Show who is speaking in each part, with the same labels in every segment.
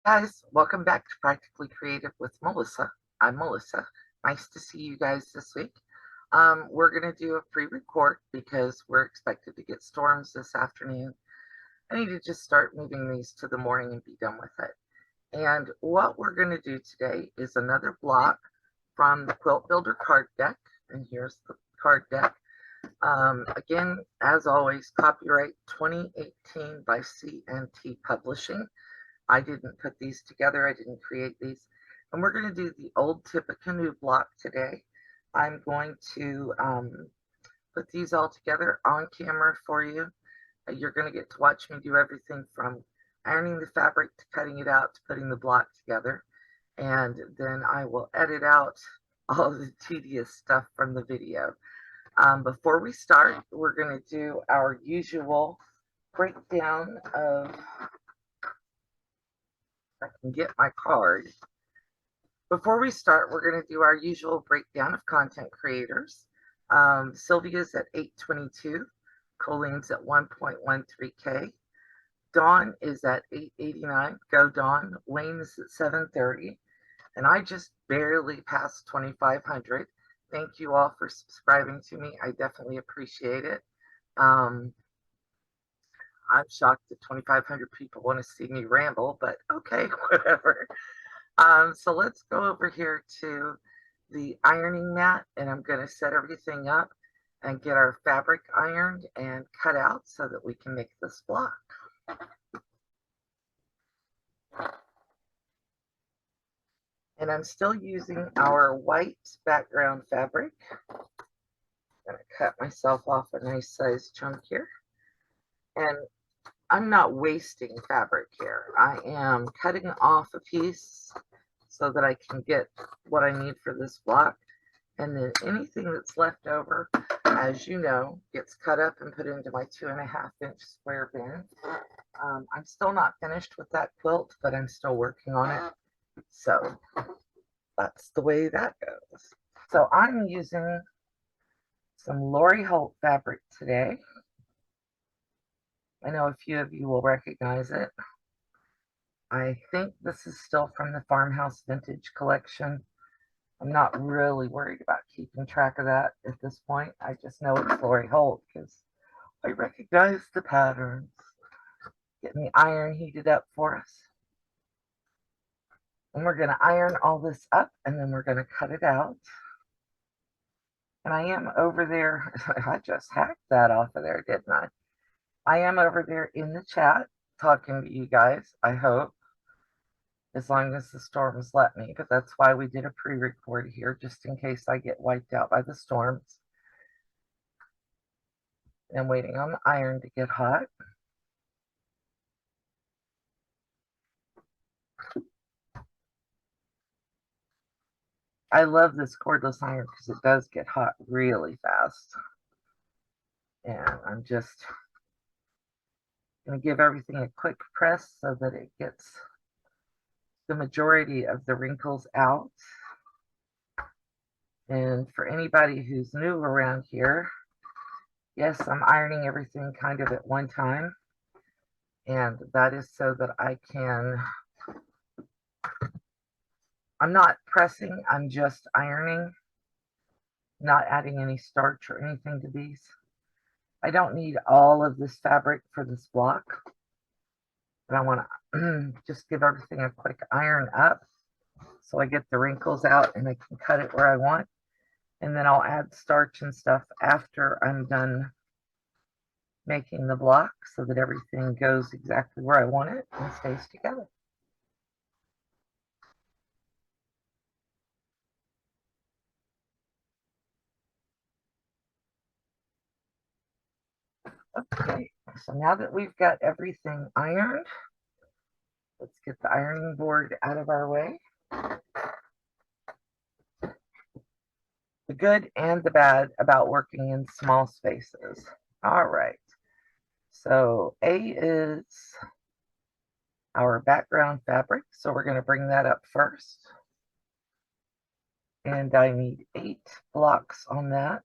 Speaker 1: Guys, welcome back to Practically Creative with Melissa. I'm Melissa. Nice to see you guys this week. We're going to do a pre-record because we're expected to get storms this afternoon. I need to just start moving these to the morning and be done with it. And what we're going to do today is another block from the Quilt Builder Card Deck. And here's the card deck. Again, as always, copyright 2018 by C&T Publishing. I didn't put these together. I didn't create these. And we're going to do the old Tippecanoe block today. I'm going to put these all together on camera for you. You're going to get to watch me do everything from ironing the fabric to cutting it out to putting the block together. And then I will edit out all the tedious stuff from the video. Before we start, we're going to do our usual breakdown of, I can get my card. Before we start, we're going to do our usual breakdown of content creators. Sylvia's at 822, Colleen's at 1.13K, Dawn is at 889, go Dawn, Wayne is at 730, and I just barely passed 2,500. Thank you all for subscribing to me. I definitely appreciate it. I'm shocked that 2,500 people want to see me ramble, but okay, whatever. So let's go over here to the ironing mat, and I'm going to set everything up and get our fabric ironed and cut out so that we can make this block. And I'm still using our white background fabric. I'm going to cut myself off a nice sized chunk here. And I'm not wasting fabric here. I am cutting off a piece so that I can get what I need for this block. And then anything that's left over, as you know, gets cut up and put into my 2.5-inch square bin. I'm still not finished with that quilt, but I'm still working on it. So that's the way that goes. So I'm using some Lori Holt fabric today. I know a few of you will recognize it. I think this is still from the Farmhouse Vintage collection. I'm not really worried about keeping track of that at this point. I just know it's Lori Holt because I recognize the patterns. Getting the iron heated up for us. And we're going to iron all this up and then we're going to cut it out. And I am over there. I just hacked that off of there, didn't I? I am over there in the chat talking to you guys, I hope, as long as the storms let me. But that's why we did a pre-record here, just in case I get wiped out by the storms. And waiting on the iron to get hot. I love this cordless iron because it does get hot really fast. And I'm just going to give everything a quick press so that it gets the majority of the wrinkles out. And for anybody who's new around here, yes, I'm ironing everything kind of at one time. And that is so that I can, I'm not pressing, I'm just ironing, not adding any starch or anything to these. I don't need all of this fabric for this block, but I want to just give everything a quick iron up so I get the wrinkles out and I can cut it where I want. And then I'll add starch and stuff after I'm done making the block so that everything goes exactly where I want it and stays together. Okay, so now that we've got everything ironed, let's get the ironing board out of our way. The good and the bad about working in small spaces. All right, so A is our background fabric, so we're going to bring that up first. And I need 8 blocks on that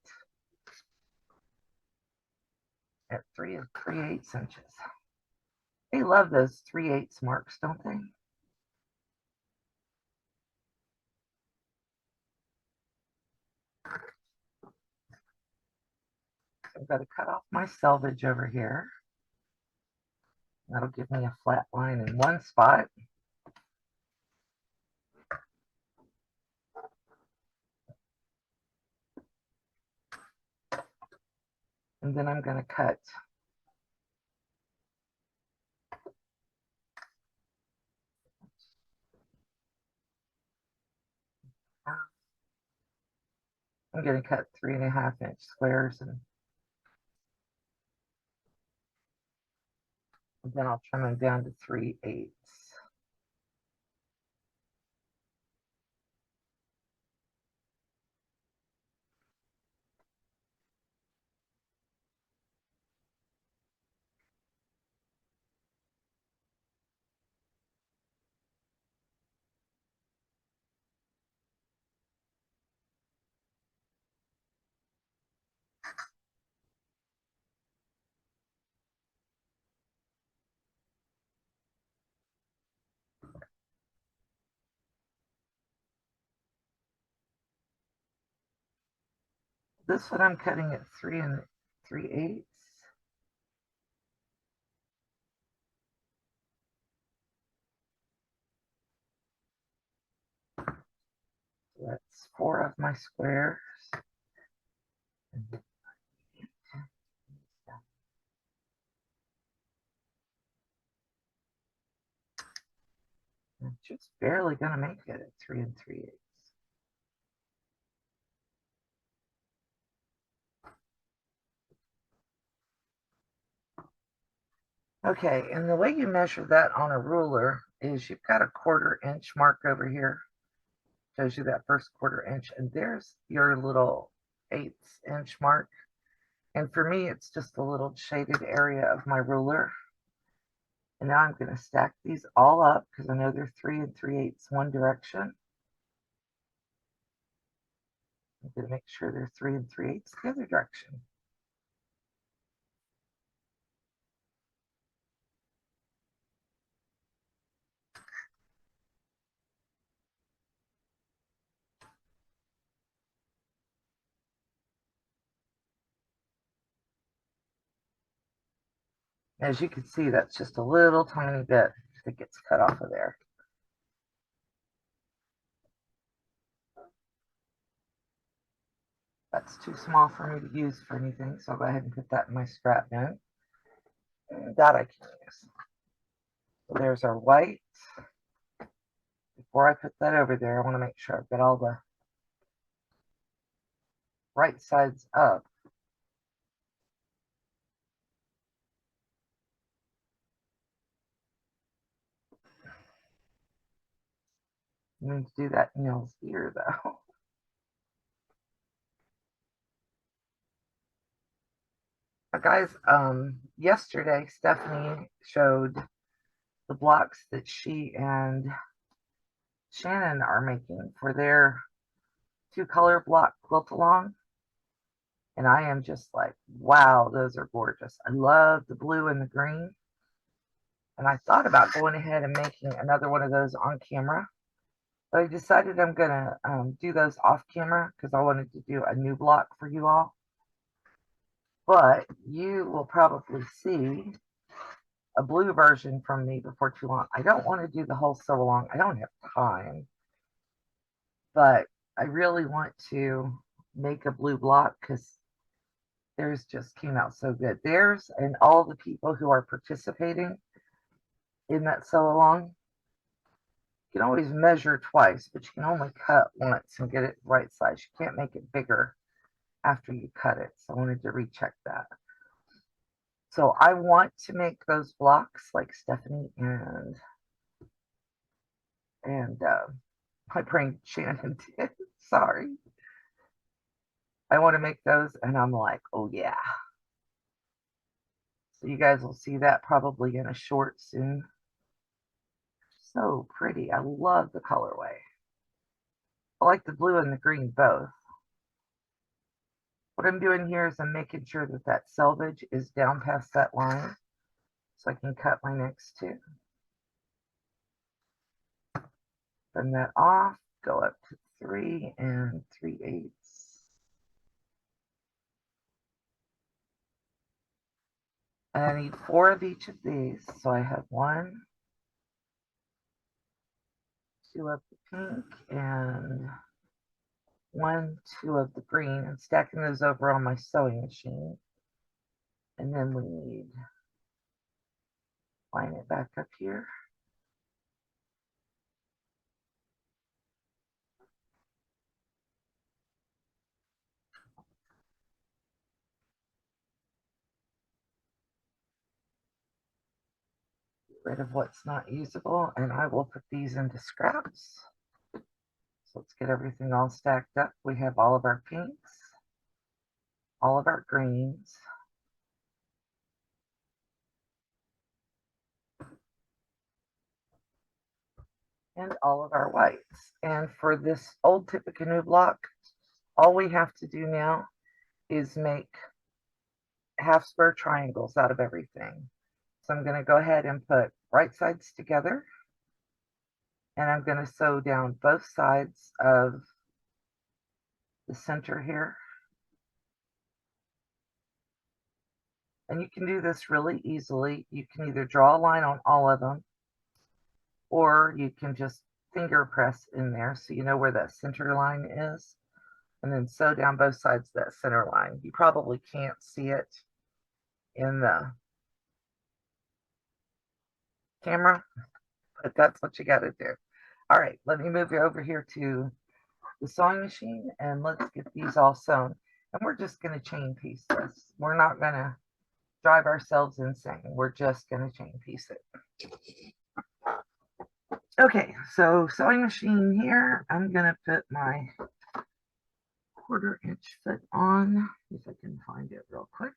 Speaker 1: at 3 3/8 inches. They love those 3/8 marks, don't they? I'm going to cut off my selvage over here. That'll give me a flat line in one spot. And then I'm going to cut I'm going to cut 3.5-inch squares, and then I'll trim them down to 3/8. This one I'm cutting at 3 3/8. So that's 4 of my squares. I'm just barely going to make it at 3 3/8. Okay, and the way you measure that on a ruler is you've got a 1/4-inch mark over here. Shows you that first 1/4 inch, and there's your little 1/8 inch mark. And for me, it's just a little shaded area of my ruler. And now I'm going to stack these all up because I know they're 3 3/8 one direction. I'm going to make sure they're 3 3/8 the other direction. As you can see, that's just a little tiny bit that gets cut off of there. That's too small for me to use for anything, so I'll go ahead and put that in my scrap bin. And that I can use. So there's our white. Before I put that over there, I want to make sure I've got all the right sides up. You need to do that in y'all's ear, though. Guys, yesterday Stephanie showed the blocks that she and Shannon are making for their 2-color block quilt along. And I am just like, wow, those are gorgeous. I love the blue and the green. And I thought about going ahead and making another one of those on camera. But I decided I'm going to do those off camera because I wanted to do a new block for you all. But you will probably see a blue version from me before too long. I don't want to do the whole sew along. I don't have time. But I really want to make a blue block because theirs just came out so good. Theirs and all the people who are participating in that sew along. You can always measure twice, but you can only cut once and get it right size. You can't make it bigger after you cut it. So I wanted to recheck that. So I want to make those blocks like Stephanie and my brain Shannon did. Sorry. I want to make those, and I'm like, oh yeah. So you guys will see that probably in a short soon. So pretty. I love the colorway. I like the blue and the green both. What I'm doing here is I'm making sure that that selvage is down past that line so I can cut my next 2. Trim that off, go up to 3 3/8. And I need 4 of each of these. So I have 1, 2 of the pink, and 1, 2 of the green, and stacking those over on my sewing machine. And then we need, line it back up here. Get rid of what's not usable, and I will put these into scraps. So let's get everything all stacked up. We have all of our pinks, all of our greens, and all of our whites. And for this old Tippecanoe block, all we have to do now is make half square triangles out of everything. So I'm going to go ahead and put right sides together, and I'm going to sew down both sides of the center here. And you can do this really easily. You can either draw a line on all of them, or you can just finger press in there so you know where that center line is, and then sew down both sides of that center line. You probably can't see it in the camera, but that's what you got to do. All right, let me move you over here to the sewing machine, and let's get these all sewn. And we're just going to chain piece this. We're not going to drive ourselves insane. We're just going to chain piece it. Okay, so sewing machine here. I'm going to put my 1/4 inch foot on, if I can find it real quick.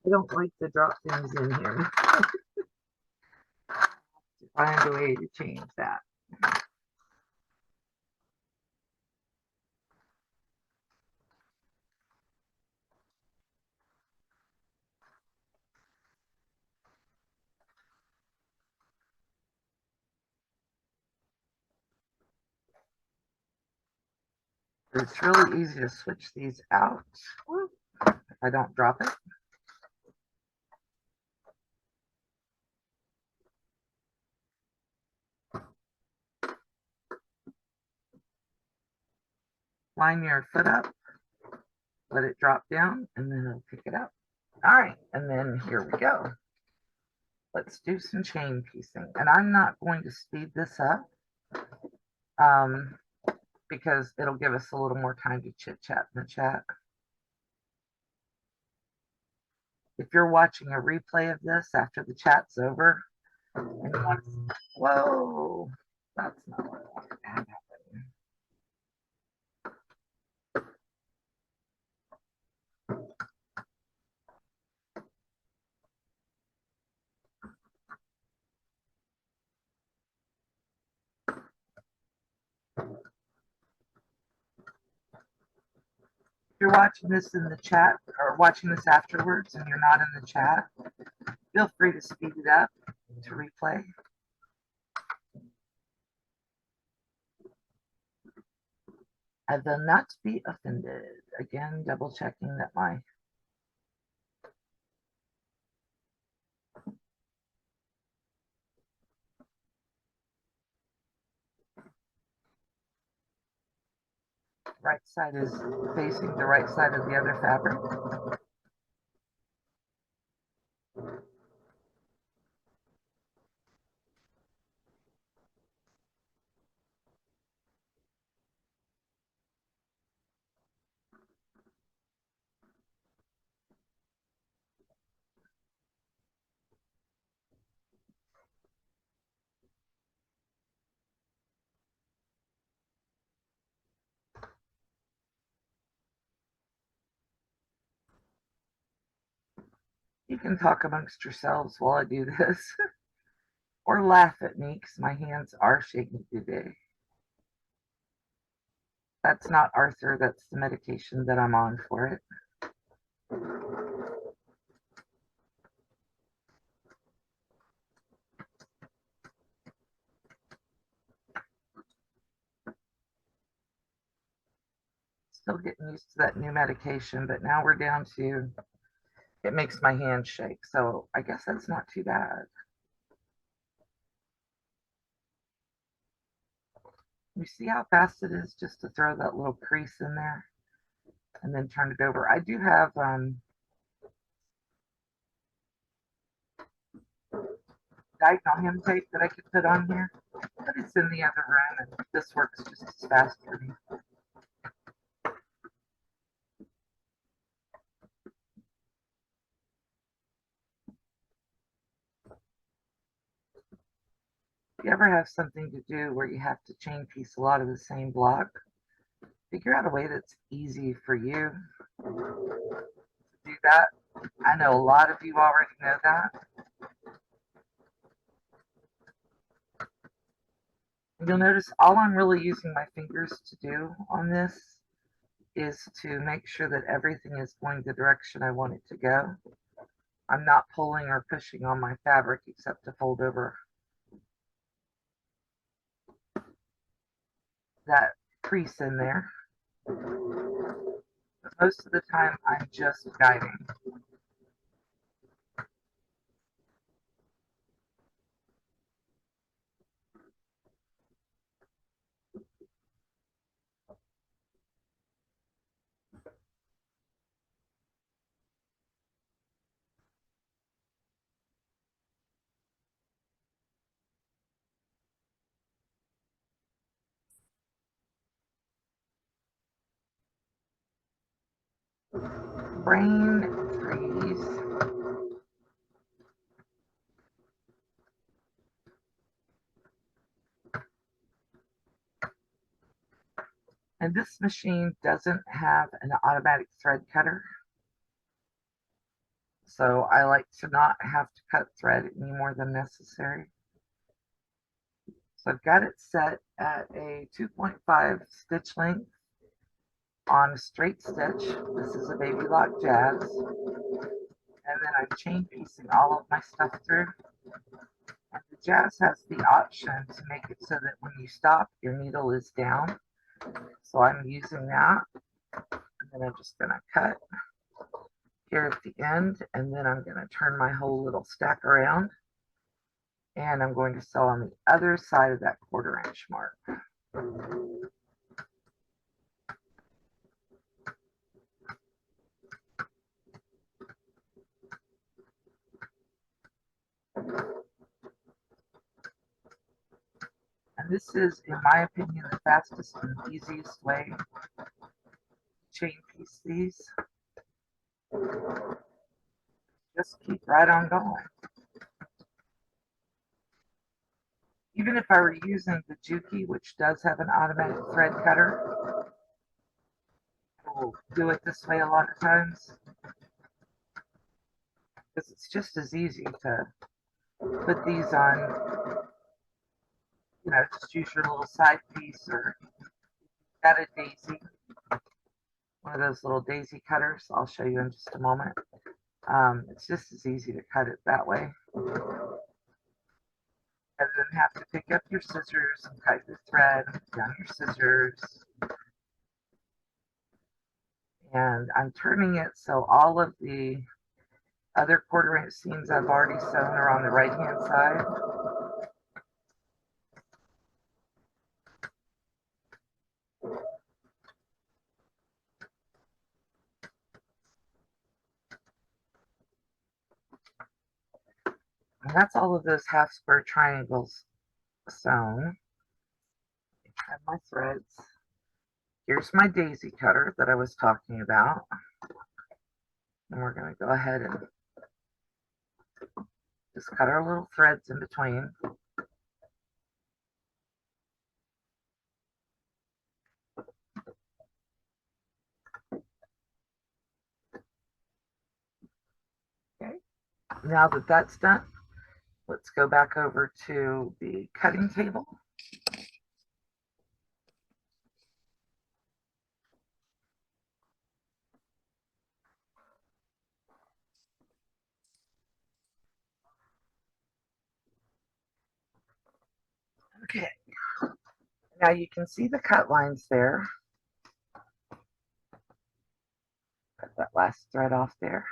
Speaker 1: I don't like to drop things in here. To find a way to change that. It's really easy to switch these out if I don't drop it. Line your foot up, let it drop down, and then it'll pick it up. All right, and then here we go. Let's do some chain piecing. And I'm not going to speed this up because it'll give us a little more time to chit chat in the chat. If you're watching a replay of this after the chat's over, and you want to, whoa, that's not what I wanted to have happen. If you're watching this in the chat or watching this afterwards and you're not in the chat, feel free to speed it up to replay. I will not be offended. Again, double checking that my right side is facing the right side of the other fabric. You can talk amongst yourselves while I do this, or laugh at me because my hands are shaking today. That's not Arthur, that's the medication that I'm on for it. Still getting used to that new medication, but now we're down to, it makes my hand shake. So I guess that's not too bad. You see how fast it is just to throw that little crease in there and then turn it over. I do have diagonal hem tape that I could put on here, but it's in the other room and this works just as fast for me. If you ever have something to do where you have to chain piece a lot of the same block, figure out a way that's easy for you to do that. I know a lot of you already know that. You'll notice all I'm really using my fingers to do on this is to make sure that everything is going the direction I want it to go. I'm not pulling or pushing on my fabric except to fold over that crease in there. But most of the time I'm just guiding. Brain freeze. And this machine doesn't have an automatic thread cutter. So I like to not have to cut thread any more than necessary. So I've got it set at a 2.5 stitch length on a straight stitch. This is a baby lock jazz. And then I'm chain piecing all of my stuff through. And the jazz has the option to make it so that when you stop, your needle is down. So I'm using that. And then I'm just going to cut here at the end. And then I'm going to turn my whole little stack around. And I'm going to sew on the other side of that 1/4 inch mark. And this is, in my opinion, the fastest and easiest way to chain piece these. Just keep right on going. Even if I were using the Juki, which does have an automatic thread cutter, I will do it this way a lot of times because it's just as easy to put these on, you know, just use your little side piece or got a daisy, one of those little daisy cutters. I'll show you in just a moment. It's just as easy to cut it that way. And then have to pick up your scissors and cut your thread down your scissors. And I'm turning it so all of the other 1/4 inch seams I've already sewn are on the right hand side. And that's all of those half square triangles sewn. And my threads. Here's my daisy cutter that I was talking about. And we're going to go ahead and just cut our little threads in between. Okay. Now that that's done, let's go back over to the cutting table. Okay. Now you can see the cut lines there. Cut that last thread off there.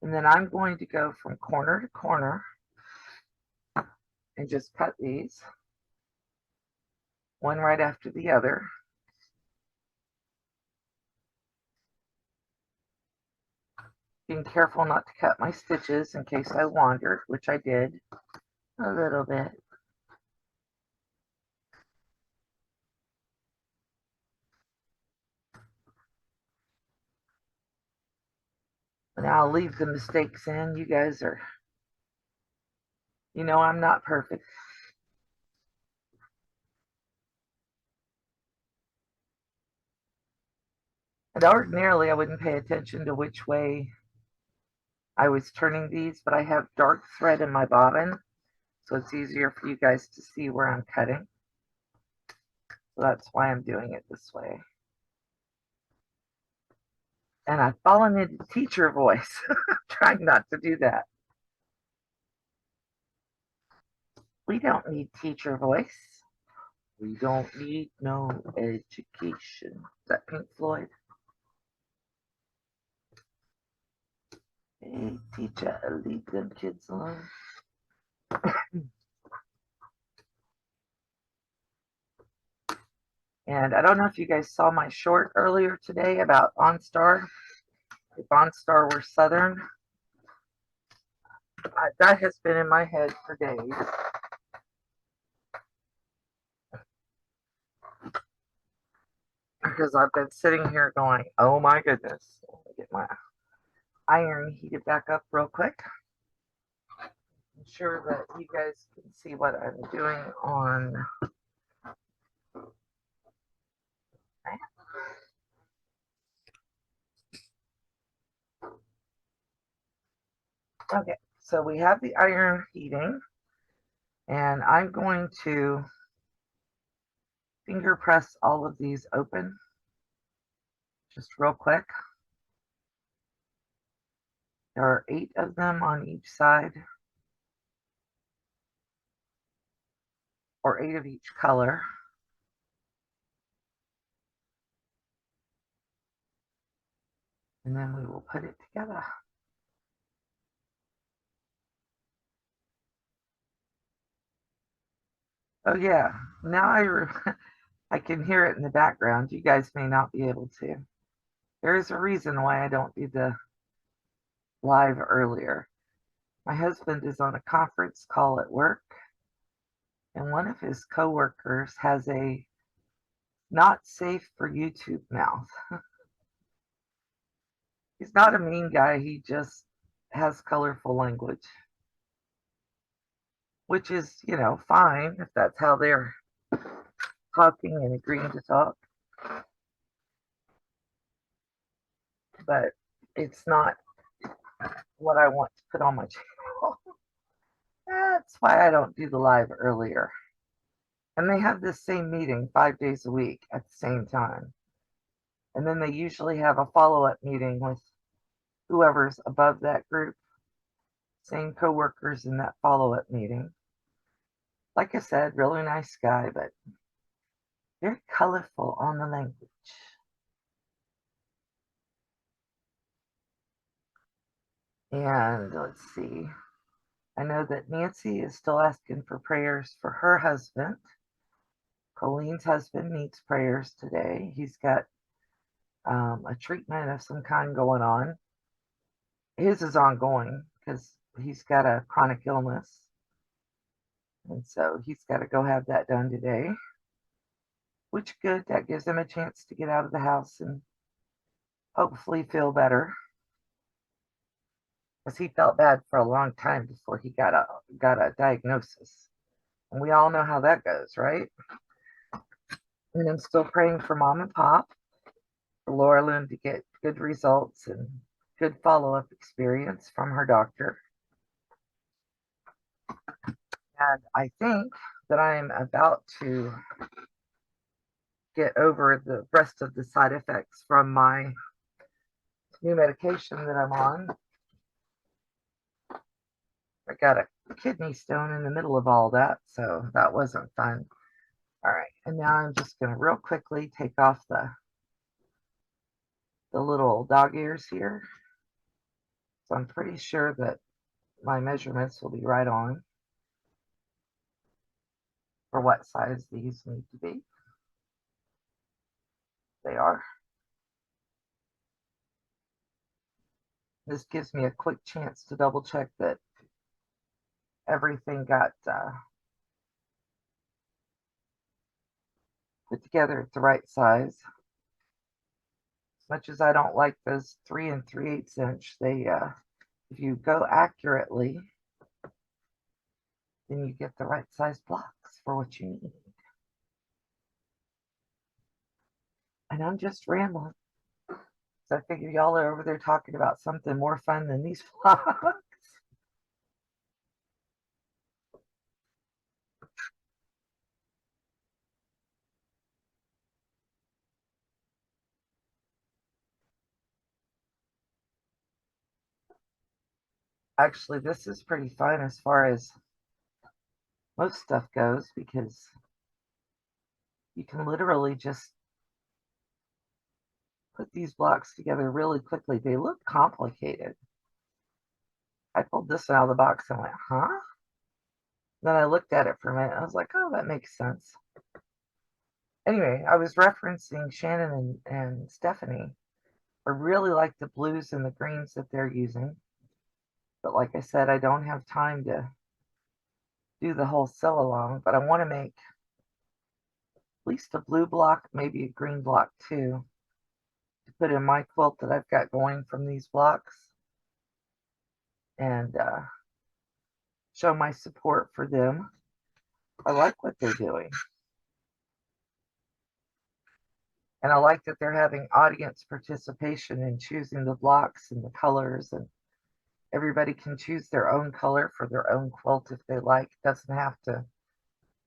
Speaker 1: And then I'm going to go from corner to corner and just cut these one right after the other. Being careful not to cut my stitches in case I wandered, which I did a little bit. And I'll leave the mistakes in. You guys are, I'm not perfect. And ordinarily I wouldn't pay attention to which way I was turning these, but I have dark thread in my bobbin, so it's easier for you guys to see where I'm cutting. So that's why I'm doing it this way. And I've fallen into teacher voice, trying not to do that. We don't need teacher voice. We don't need no education. Is that Pink Floyd? Hey, teacher, leave them kids alone. And I don't know if you guys saw my short earlier today about OnStar. If OnStar were Southern, that has been in my head for days. Because I've been sitting here going, oh my goodness. Let me get my iron heated back up real quick. I'm sure that you guys can see what I'm doing on. Okay, so we have the iron heating, and I'm going to finger press all of these open just real quick. There are 8 of them on each side, or 8 of each color. And then we will put it together. Oh yeah, now I can hear it in the background. You guys may not be able to. There is a reason why I don't do the live earlier. My husband is on a conference call at work, and one of his coworkers has a not safe for YouTube mouth. He's not a mean guy, he just has colorful language, which is, fine if that's how they're talking and agreeing to talk. But it's not what I want to put on my channel. That's why I don't do the live earlier. And they have this same meeting 5 days a week at the same time. And then they usually have a follow-up meeting with whoever's above that group, same coworkers in that follow-up meeting. Like I said, really nice guy, but very colorful on the language. And let's see. I know that Nancy is still asking for prayers for her husband. Colleen's husband needs prayers today. He's got a treatment of some kind going on. His is ongoing because he's got a chronic illness. And so he's got to go have that done today. Which good, that gives him a chance to get out of the house and hopefully feel better. Because he felt bad for a long time before he got a diagnosis. And we all know how that goes, right? And I'm still praying for Mom and Pop, for Laura Lynn to get good results and good follow-up experience from her doctor. And I think that I'm about to get over the rest of the side effects from my new medication that I'm on. I got a kidney stone in the middle of all that, so that wasn't fun. All right, and now I'm just going to real quickly take off the the little dog ears here. So I'm pretty sure that my measurements will be right on for what size these need to be. They are. This gives me a quick chance to double check that everything got put together at the right size. As much as I don't like those 3 3/8 inch, they if you go accurately, then you get the right size blocks for what you need. And I'm just rambling. So I figure y'all are over there talking about something more fun than these blocks. Actually, this is pretty fun as far as most stuff goes because you can literally just put these blocks together really quickly. They look complicated. I pulled this one out of the box and went, huh? Then I looked at it for a minute. I was like, oh, that makes sense. Anyway, I was referencing Shannon and Stephanie. I really like the blues and the greens that they're using. But like I said, I don't have time to do the whole sew along, but I want to make at least a blue block, maybe a green block too, to put in my quilt that I've got going from these blocks and show my support for them. I like what they're doing. And I like that they're having audience participation in choosing the blocks and the colors, and everybody can choose their own color for their own quilt if they like. It doesn't have to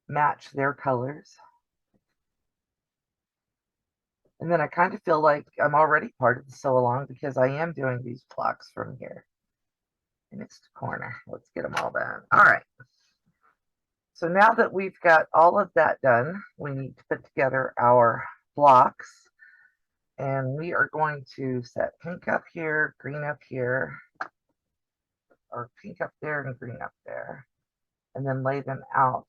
Speaker 1: match their colors. And then I kind of feel like I'm already part of the sew along because I am doing these blocks from here. And it's the corner. Let's get them all done. All right. So now that we've got all of that done, we need to put together our blocks. And we are going to set pink up here, green up here, or pink up there and green up there, and then lay them out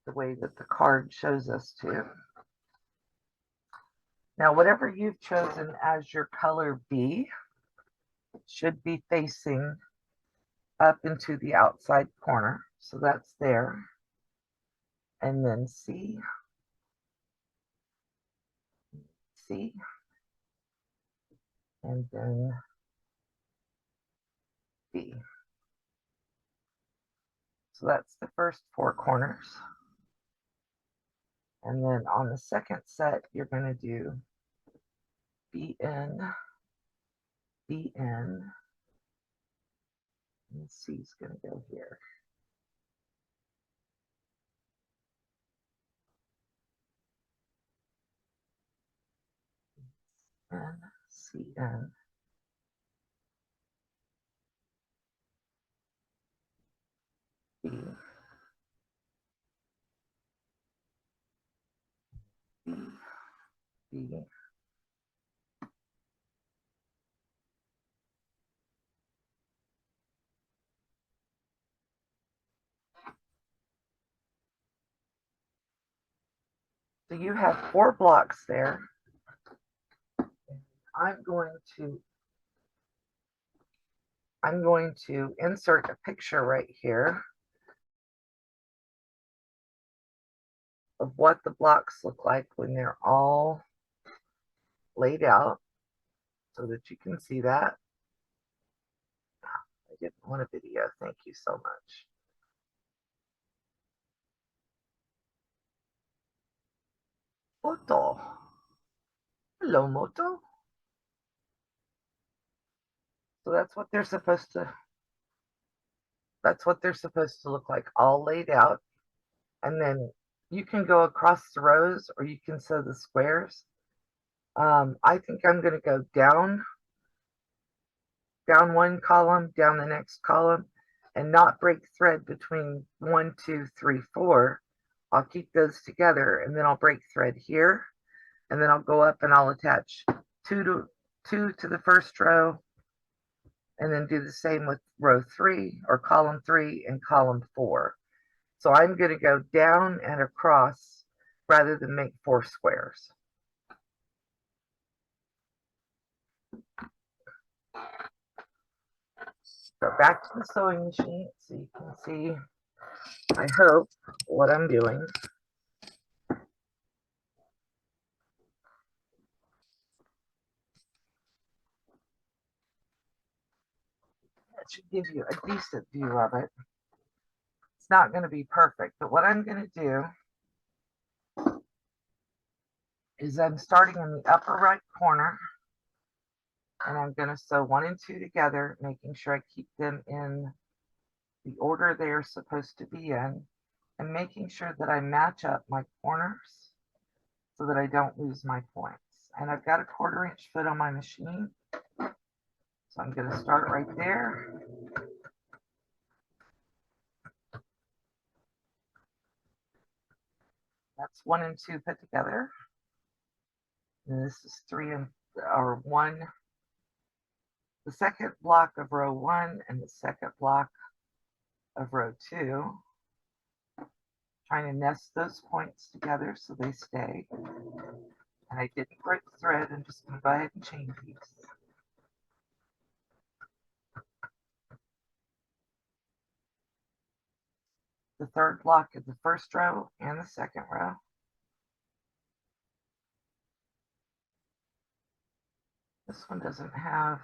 Speaker 1: the way that the card shows us to. Now, whatever you've chosen as your color B should be facing up into the outside corner. So that's there. And then C, C, and then B. So that's the first 4 corners. And then on the second set, you're going to do BN, BN, and C is going to go here. N, CN, B, B, B, so you have 4 blocks there. I'm going to insert a picture right here of what the blocks look like when they're all laid out so that you can see that. I didn't want a video. Thank you so much. Moto. Hello, Moto. So that's what they're supposed to look like, all laid out. And then you can go across the rows or you can sew the squares. I think I'm going to go down one column, down the next column, and not break thread between 1, 2, 3, 4. I'll keep those together, and then I'll break thread here, and then I'll go up and I'll attach two to the first row, and then do the same with row 3 or column 3 and column 4. So I'm going to go down and across rather than make 4 squares. So back to the sewing machine so you can see, I hope, what I'm doing. That should give you a decent view of it. It's not going to be perfect, but what I'm going to do is I'm starting in the upper right corner, and I'm going to sew 1 and 2 together, making sure I keep them in the order they are supposed to be in, and making sure that I match up my corners so that I don't lose my points. And I've got a 1/4 inch foot on my machine, so I'm going to start right there. That's 1 and 2 put together. And this is 1, the second block of row 1 and the second block of row 2. Trying to nest those points together so they stay. And I didn't break thread. I'm just going to go ahead and chain these. The third block of the first row and the second row. This one doesn't have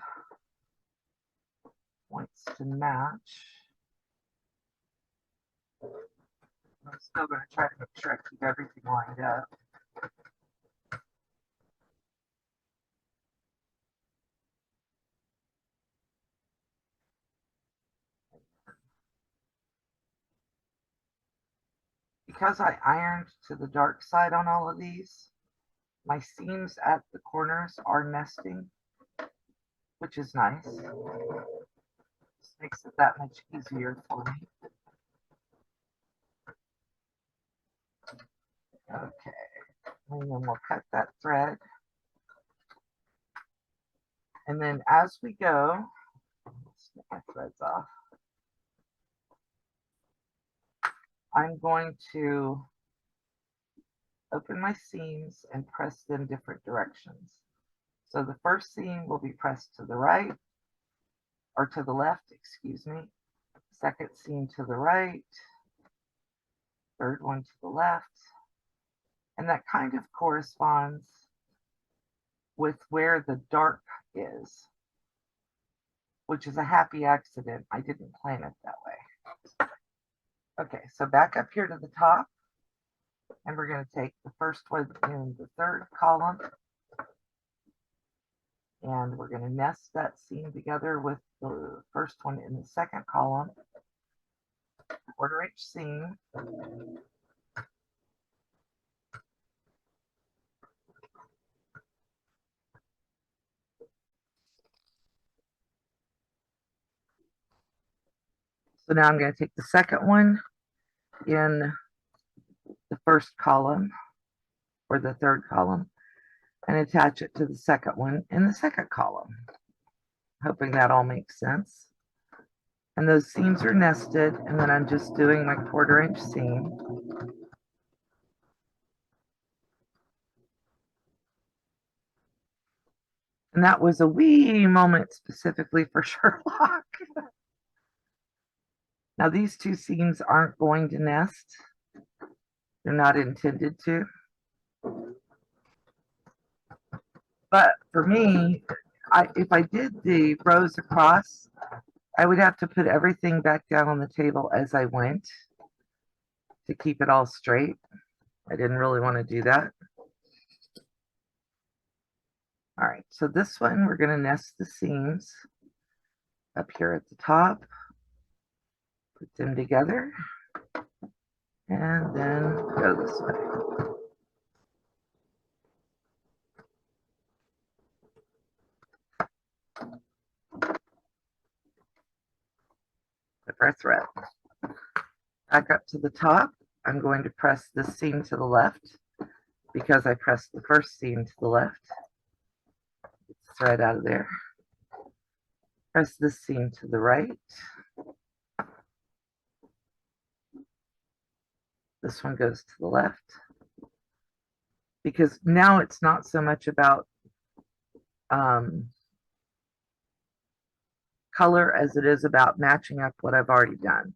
Speaker 1: points to match. I'm still going to try to make sure I keep everything lined up. Because I ironed to the dark side on all of these, my seams at the corners are nesting, which is nice. This makes it that much easier for me. Okay, and then we'll cut that thread. And then as we go, let's get my threads off. I'm going to open my seams and press them different directions. So the first seam will be pressed to the right, or to the left, excuse me. Second seam to the right, third one to the left. And that kind of corresponds with where the dark is, which is a happy accident. I didn't plan it that way. Okay, so back up here to the top, and we're going to take the first one in the third column, and we're going to nest that seam together with the first one in the second column, 1/4 inch seam. So now I'm going to take the second one in the first column, or the third column, and attach it to the second one in the second column. Hoping that all makes sense. And those seams are nested, and then I'm just doing my 1/4 inch seam. And that was a wee moment specifically for Sherlock. Now these 2 seams aren't going to nest. They're not intended to. But for me, if I did the rows across, I would have to put everything back down on the table as I went to keep it all straight. I didn't really want to do that. All right, so this one, we're going to nest the seams up here at the top, put them together, and then go this way. With our thread. Back up to the top, I'm going to press this seam to the left because I pressed the first seam to the left. Get the thread out of there. Press this seam to the right. This one goes to the left. Because now it's not so much about color as it is about matching up what I've already done.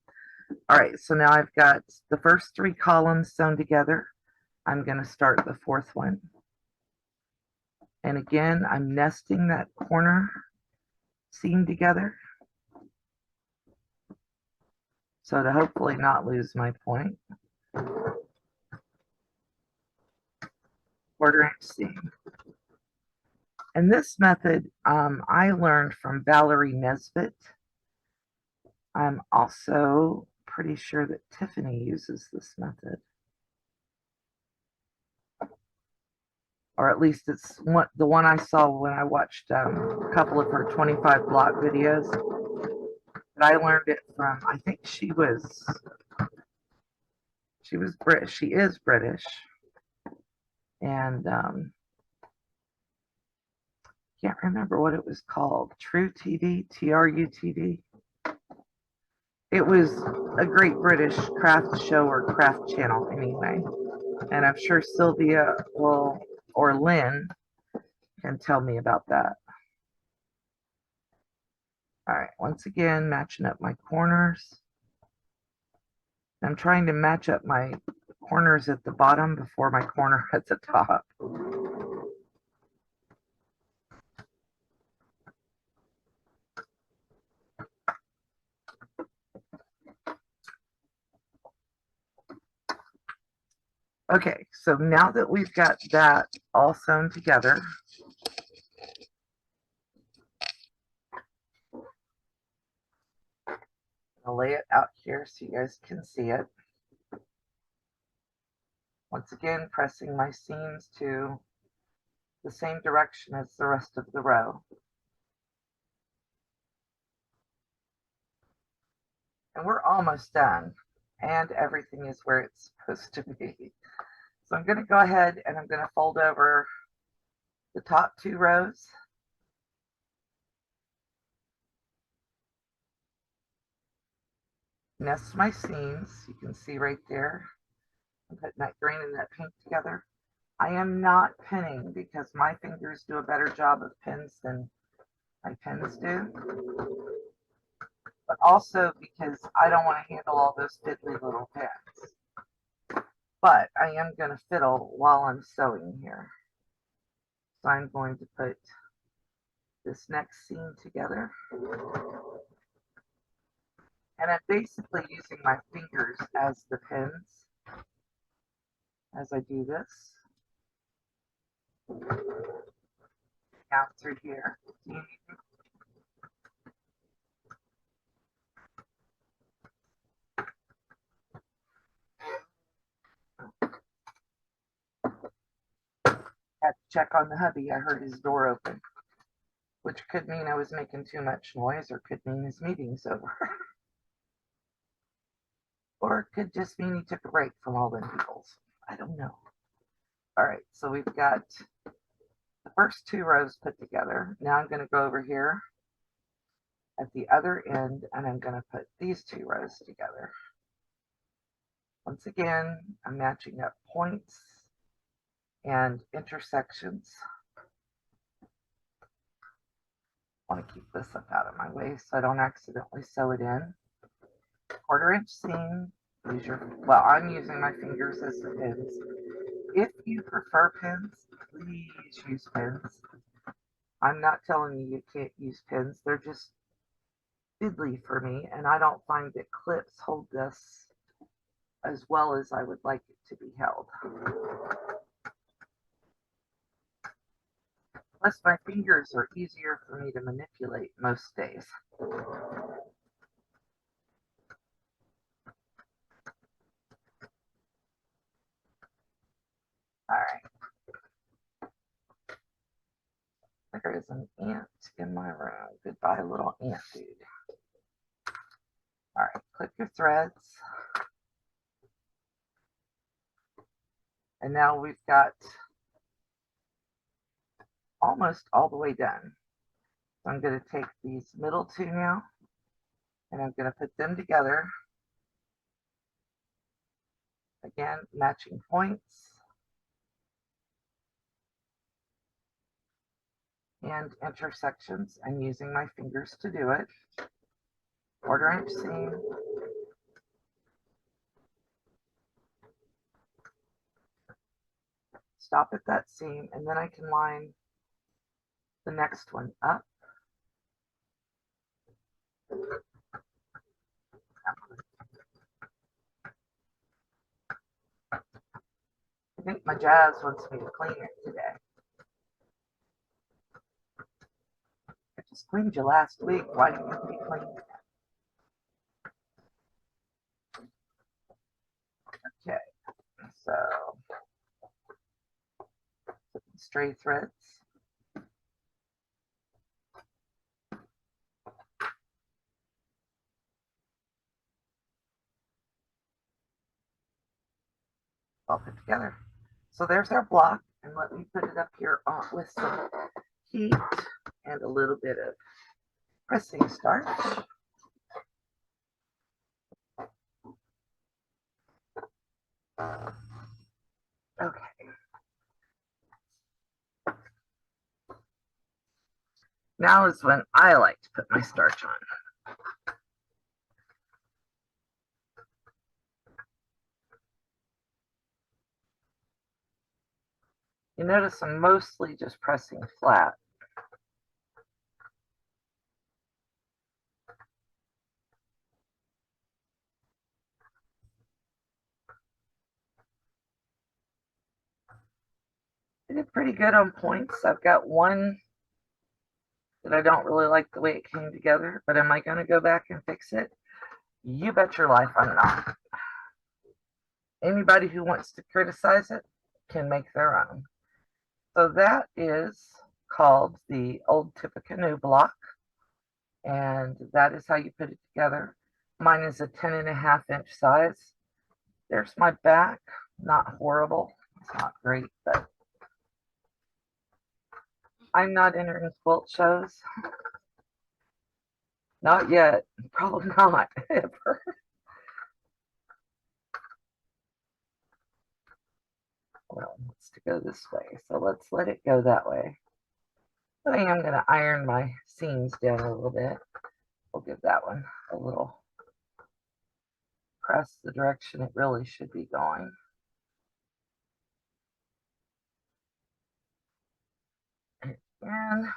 Speaker 1: All right, so now I've got the first 3 columns sewn together. I'm going to start the 4th one. And again, I'm nesting that corner seam together, so to hopefully not lose my point. 1/4 inch seam. And this method I learned from Valerie Nesbitt. I'm also pretty sure that Tiffany uses this method. Or at least it's the one I saw when I watched a couple of her 25 block videos. But I learned it from, I think she is British. And can't remember what it was called. True TV, TRU-TV. It was a great British craft show or craft channel anyway. And I'm sure Sylvia will, or Lynn, can tell me about that. All right, once again, matching up my corners. I'm trying to match up my corners at the bottom before my corner at the top. Okay, so now that we've got that all sewn together, I'll lay it out here so you guys can see it. Once again, pressing my seams to the same direction as the rest of the row. And we're almost done, and everything is where it's supposed to be. So I'm going to go ahead and I'm going to fold over the top 2 rows. Nest my seams. You can see right there. I'm putting that green and that pink together. I am not pinning because my fingers do a better job of pins than my pins do. But also because I don't want to handle all those fiddly little pins. But I am going to fiddle while I'm sewing here. So I'm going to put this next seam together. And I'm basically using my fingers as the pins as I do this. Down through here. Had to check on the hubby. I heard his door open, which could mean I was making too much noise, or could mean his meeting's over. Or it could just mean he took a break from all them peoples. I don't know. All right, so we've got the first 2 rows put together. Now I'm going to go over here at the other end, and I'm going to put these 2 rows together. Once again, I'm matching up points and intersections. I want to keep this up out of my way so I don't accidentally sew it in. 1/4 inch seam. Use your, well, I'm using my fingers as the pins. If you prefer pins, please use pins. I'm not telling you you can't use pins. They're just fiddly for me, and I don't find that clips hold this as well as I would like it to be held. Plus, my fingers are easier for me to manipulate most days. All right. There is an ant in my room. Goodbye, little ant dude. All right, clip your threads. And now we've got almost all the way done. So I'm going to take these middle two now, and I'm going to put them together. Again, matching points and intersections. I'm using my fingers to do it. 1/4 inch seam. Stop at that seam, and then I can line the next one up. I think my Jazz wants me to clean it today. I just cleaned you last week. Why do you want me to clean it? Okay, so stray threads. All put together. So there's our block, and let me put it up here with some heat and a little bit of pressing starch. Okay. Now is when I like to put my starch on. You notice I'm mostly just pressing flat. I did pretty good on points. I've got one that I don't really like the way it came together, but am I going to go back and fix it? You bet your life I'm not. Anybody who wants to criticize it can make their own. So that is called the old Tippecanoe block, and that is how you put it together. Mine is a 10.5 inch size. There's my back. Not horrible. It's not great, but I'm not entering quilt shows. Not yet. Probably not ever. Well, it wants to go this way, so let's let it go that way. But I am going to iron my seams down a little bit. We'll give that one a little press the direction it really should be going. And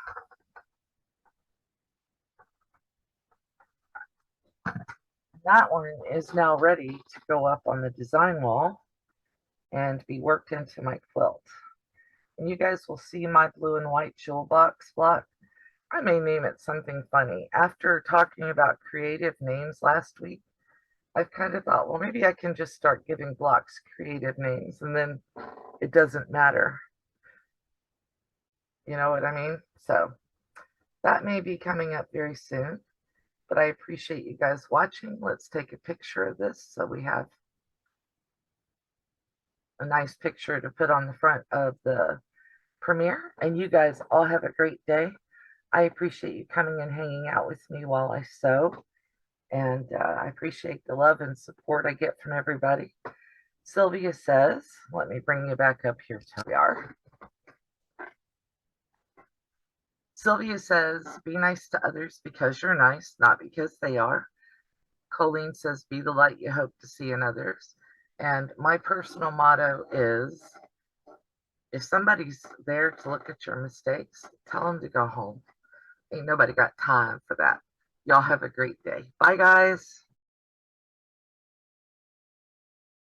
Speaker 1: that one is now ready to go up on the design wall and be worked into my quilt. And you guys will see my blue and white jewel box block. I may name it something funny. After talking about creative names last week, I've kind of thought, well, maybe I can just start giving blocks creative names, and then it doesn't matter. You know what I mean? So that may be coming up very soon, but I appreciate you guys watching. Let's take a picture of this so we have a nice picture to put on the front of the premiere. And you guys all have a great day. I appreciate you coming and hanging out with me while I sew. And I appreciate the love and support I get from everybody. Sylvia says, let me bring you back up here till we are. Sylvia says, be nice to others because you're nice, not because they are. Colleen says, be the light you hope to see in others. And my personal motto is, if somebody's there to look at your mistakes, tell them to go home. Ain't nobody got time for that. Y'all have a great day. Bye, guys.